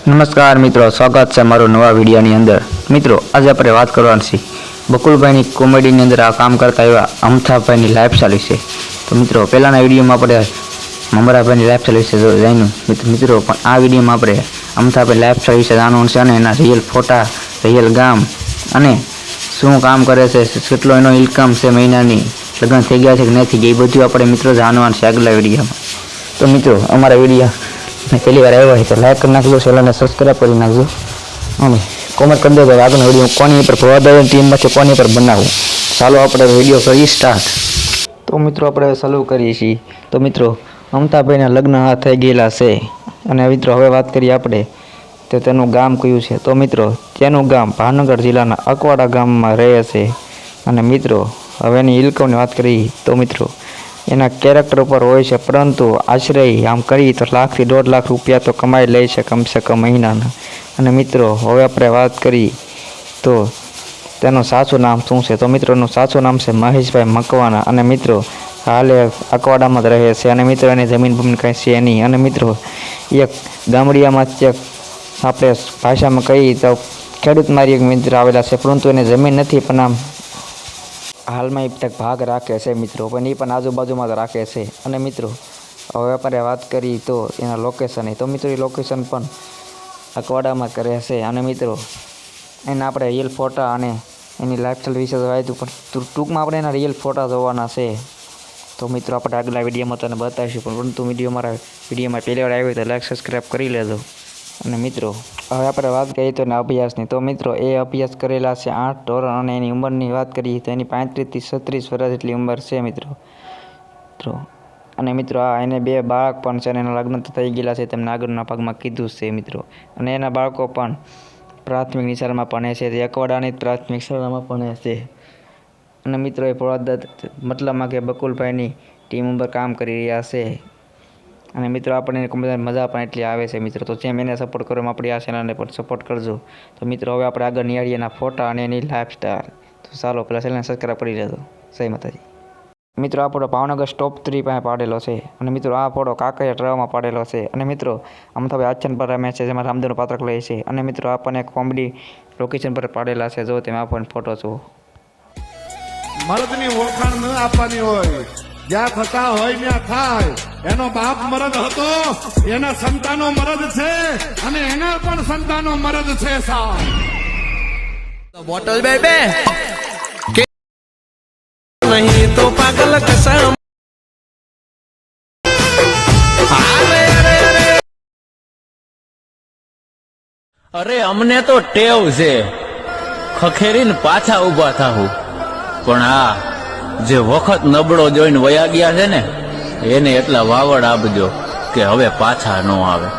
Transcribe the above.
નમસ્કાર મિત્રો, સ્વાગત છે મારો નવા વિડીયોની અંદર। મિત્રો, આજે આપણે વાત કરવાની છે બકુલભાઈની કોમેડીની અંદર આ કામ કરતા એવા અમથાભાઈની લાઈફસ્ટાઈલ વિશે। તો મિત્રો, પહેલાંના વિડીયોમાં આપણે મમરાભાઈની લાઈફસ્ટાઈલ વિશે જાણ્યું મિત્રો, પણ આ વિડીયોમાં આપણે અમથાભાઈ લાઈફસ્ટાઈલ વિશે જાણવાનું છે અને એના રિયલ ફોટા, રિયલ ગામ અને શું કામ કરે છે, કેટલો એનો ઇન્કમ છે મહિનાની, લગ્ન થઈ ગયા છે કે નથી ગયા, એ બધું આપણે મિત્રો જાણવાનું છે આગલા વિડીયોમાં। તો મિત્રો, અમારા વિડીયો પહેલી વાર આવ્યો હોય તો લાઈક કરી નાખજો, ચેનલને સબસ્ક્રાઈબ કરી નાખજો અને કોમેન્ટ કરી દેજો આગળનો વિડીયો કોની પર ભવાદાની ટીમમાંથી કોની પર બનાવવું। ચાલો આપણે વિડીયો કરીએ સ્ટાર્ટ। તો મિત્રો, આપણે ચાલુ કરીએ છીએ। તો મિત્રો, અમથાભાઈના લગ્ન થઈ ગયેલા છે અને મિત્રો હવે વાત કરીએ આપણે તો તેનું ગામ કયું છે। તો મિત્રો, તેનું ગામ ભાવનગર જિલ્લાના અકવાડા ગામમાં રહે છે અને મિત્રો હવે એની ઇન્કમની વાત કરીએ તો મિત્રો એના કેરેક્ટર ઉપર હોય છે, પરંતુ આશરે આમ કરીએ તો 1 લાખથી 1.5 લાખ રૂપિયા તો કમાઈ લે છે કમસે કમ મહિનાના। અને મિત્રો હવે આપણે વાત કરીએ તો તેનું સાચું નામ શું છે। તો મિત્રો, એનું સાચું નામ છે મહેશભાઈ મકવાણા અને મિત્રો હાલે અકવાડામાં જ રહે છે અને મિત્રો એની જમીન બમીન કંઈ છે નહીં અને મિત્રો એક ગામડિયામાં આપણે ભાષામાં કહીએ તો ખેડૂત મારી એક મિત્ર આવેલા છે, પરંતુ એને જમીન નથી પણ આમ હાલમાં એક ભાગ રાખે છે મિત્રો, પણ એ પણ આજુબાજુમાં જ રાખે છે। અને મિત્રો હવે આપણે વાત કરીએ તો એના લોકેશનની, તો મિત્રો એ લોકેશન પણ અકવાડામાં કરે છે અને મિત્રો એના આપણે રિયલ ફોટા અને એની લાઈફસ્ટાઈલ વિશે વાંચ્યું, પણ ટૂંકમાં આપણે એના રિયલ ફોટા જોવાના છે। તો મિત્રો આપણે આગલા વિડીયોમાં તને બતાવીશું, પરંતુ મારા વિડીયોમાં પહેલી વાર આવ્યો તો લાઈક સબસ્ક્રાઈબ કરી લેજો। અને મિત્રો હવે આપણે વાત કરીએ તો એના અભ્યાસની, તો મિત્રો એ અભ્યાસ કરેલા છે 8 ધોરણ અને એની ઉંમરની વાત કરીએ તો એની 35 થી 36 વર્ષ જેટલી ઉંમર છે મિત્રો। અને મિત્રો એને 2 બાળક પણ છે અને એના લગ્ન તો થઈ ગયેલા છે, તેમને આગળના ભાગમાં કીધું છે મિત્રો। અને એના બાળકો પણ પ્રાથમિક નિશાળમાં ભણે છે, તે અકવાડાની પ્રાથમિક શાળામાં ભણે છે અને મિત્રો એ મતલબમાં કે બકુલભાઈની ટીમ ઉપર કામ કરી રહ્યા છે અને મિત્રો આપણને મજા પણ એટલી આવે છે મિત્રો। તો જેમ એને સપોર્ટ કરો આપણી આ ચેનલને પણ સપોર્ટ કરજો। તો મિત્રો હવે આપણે આગળ નિહાળીએ એના ફોટા અને એની લાઈફસ્ટાઈલ। તો ચાલો પહેલાં ચેનલને સબસ્ક્રાઈબ કરી લેજો। જય માતાજી। મિત્રો આ ફોટો ભાવનગર સ્ટોપ 3 પાસે પાડેલો છે અને મિત્રો આ ફોટો કાંકરિયા તળાવમાં પાડેલો છે અને મિત્રો અમથાભાઈ આચન પર રમે છે, જેમાં રામદેવનું પાત્ર લે છે અને મિત્રો આપણને કોમેડી લોકેશન પર પાડેલા છે, જો તેમાં આપણને ફોટો જુઓ। મરદની ઓળખાણ ન આપવાની હોય, જ્યાં થતા હોય ત્યાં થાય। એનો બાપ મરદ હતો, એના સંતાનો મરદ છે અને એના પણ સંતાનો મરદ છે સાહેબ। બોટલ બેબે કે નહીં તો પાગલ કસમ। અરે અમને તો ટેવ છે ખખેરીને પાછા ઉભા થાવું, પણ આ જે વખત નબળો જોઈને વયા ગયા છે ને એને એટલા વાવડ આપજો કે હવે પાછા ન આવે।